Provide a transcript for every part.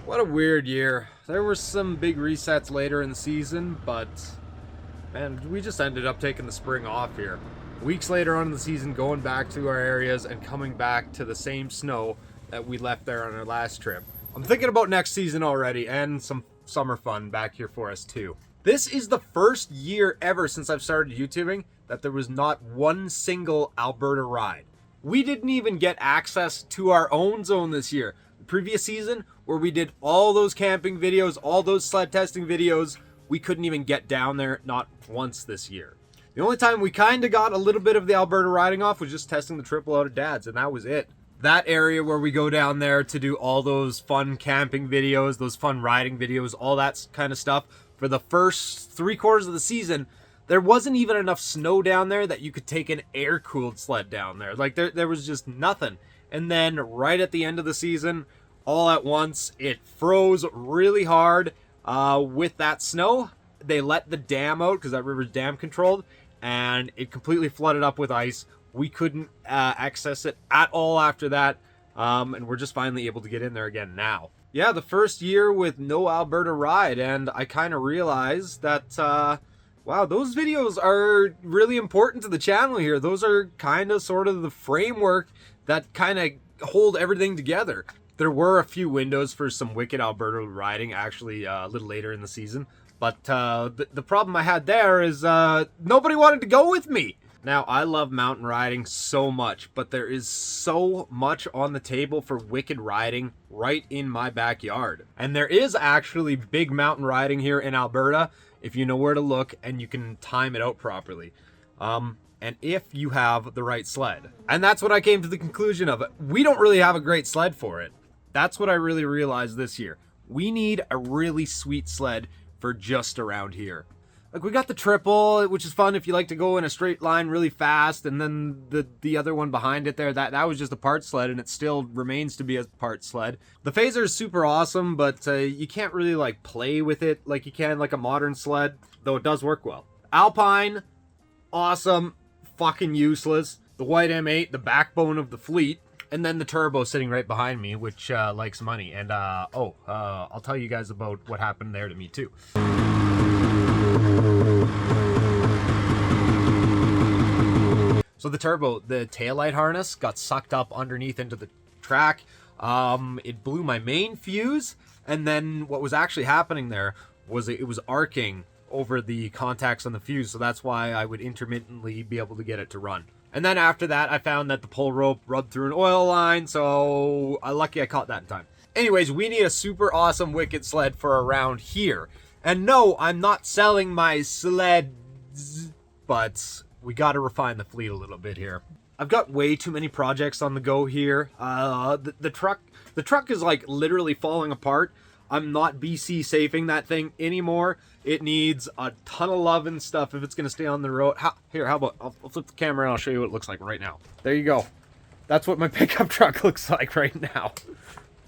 What a weird year. There were some big resets later in the season, but man, we just ended up taking the spring off here. Weeks later on in the season, going back to our areas and coming back to the same snow that we left there on our last trip. I'm thinking about next season already, and some summer fun back here for us too. This is the first year ever since I've started YouTubing that there was not one single Alberta ride. We didn't even get access to our own zone this year. The previous season, where we did all those camping videos, all those sled testing videos, we couldn't even get down there, not once this year. The only time we kind of got a little bit of the Alberta riding off was just testing the triple out of Dad's, and that was it. That area where we go down there to do all those fun camping videos, those fun riding videos, all that kind of stuff, for the first 3/4 of the season, there wasn't even enough snow down there that you could take an air-cooled sled down there. Like, there was just nothing. And then right at the end of the season, all at once, it froze really hard with that snow. They let the dam out because that river's dam controlled, and it completely flooded up with ice. We couldn't access it at all after that, and we're just finally able to get in there again now. Yeah, the first year with no Alberta ride, and I kind of realized that, wow, those videos are really important to the channel here. Those are kind of sort of the framework that kind of hold everything together. There were a few windows for some wicked Alberta riding, actually, a little later in the season. But the problem I had there is nobody wanted to go with me. Now, I love mountain riding so much, but there is so much on the table for wicked riding right in my backyard. And there is actually big mountain riding here in Alberta if you know where to look and you can time it out properly. And if you have the right sled. And that's what I came to the conclusion of. We don't really have a great sled for it. That's what I really realized this year. We need a really sweet sled for just around here. Like, we got the triple, which is fun if you like to go in a straight line really fast, and then the other one behind it there, that was just a part sled, and it still remains to be a part sled. The Phaser is super awesome, but you can't really like play with it like you can like a modern sled, though it does work well. Alpine, awesome, fucking useless. The white M8, the backbone of the fleet. And then the turbo sitting right behind me, which likes money. And, I'll tell you guys about what happened there to me, too. So the turbo, the taillight harness got sucked up underneath into the track. It blew my main fuse. And then what was actually happening there was it was arcing over the contacts on the fuse. So that's why I would intermittently be able to get it to run. And then after that, I found that the pull rope rubbed through an oil line, so lucky I caught that in time. Anyways, we need a super awesome wicked sled for around here. And no, I'm not selling my sleds, but we got to refine the fleet a little bit here. I've got way too many projects on the go here. The truck is like literally falling apart. I'm not BC safing that thing anymore. It needs a ton of love and stuff if it's going to stay on the road. How about I'll flip the camera and I'll show you what it looks like right now. There you go. That's what my pickup truck looks like right now.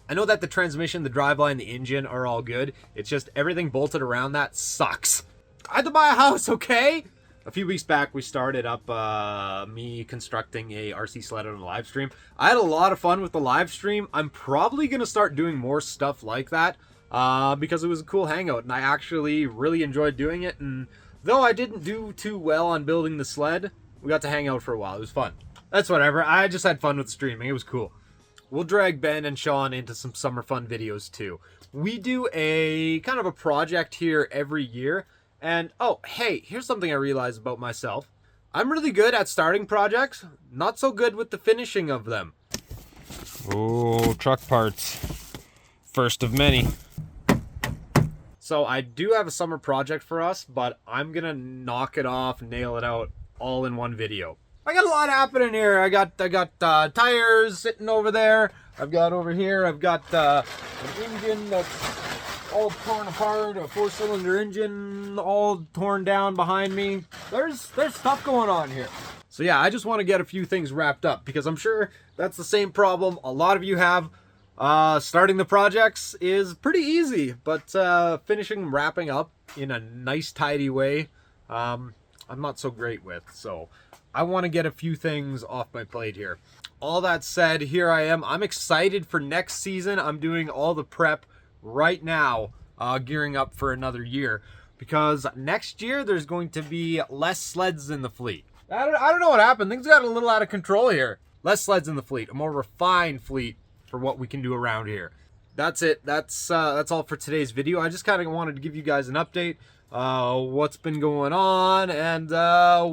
I know that the transmission, the driveline, the engine are all good. It's just everything bolted around that sucks. I had to buy a house, okay? A few weeks back, we started up me constructing a RC sled on a live stream. I had a lot of fun with the live stream. I'm probably going to start doing more stuff like that. Because it was a cool hangout, and I actually really enjoyed doing it, and though I didn't do too well on building the sled, we got to hang out for a while. It was fun. That's whatever. I just had fun with streaming. It was cool. We'll drag Ben and Sean into some summer fun videos, too. We do a kind of a project here every year, and oh, hey, here's something I realized about myself. I'm really good at starting projects, not so good with the finishing of them. Oh, truck parts. First of many. So I do have a summer project for us, but I'm gonna knock it off, nail it out all in one video. I got a lot happening here. I got tires sitting over there. I've got over here, I've got an engine that's all torn apart, a 4-cylinder engine all torn down behind me. There's stuff going on here. So yeah, I just want to get a few things wrapped up because I'm sure that's the same problem a lot of you have. Starting the projects is pretty easy, but finishing them, wrapping up in a nice, tidy way, I'm not so great with. So I want to get a few things off my plate here. All that said, here I am. I'm excited for next season. I'm doing all the prep right now, gearing up for another year, because next year there's going to be less sleds in the fleet. I don't know what happened. Things got a little out of control here. Less sleds in the fleet, a more refined fleet for what we can do around here. That's it. That's all for today's video. I just kind of wanted to give you guys an update, what's been going on, and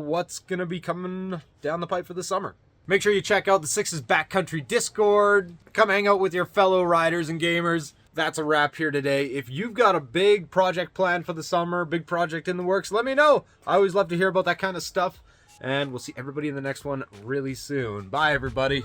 what's gonna be coming down the pipe for the summer. Make sure you check out the Sixes Backcountry Discord. Come hang out with your fellow riders and gamers. That's a wrap here today. If you've got a big project planned for the summer, big project in the works, let me know. I always love to hear about that kind of stuff. And we'll see everybody in the next one really soon. Bye, everybody.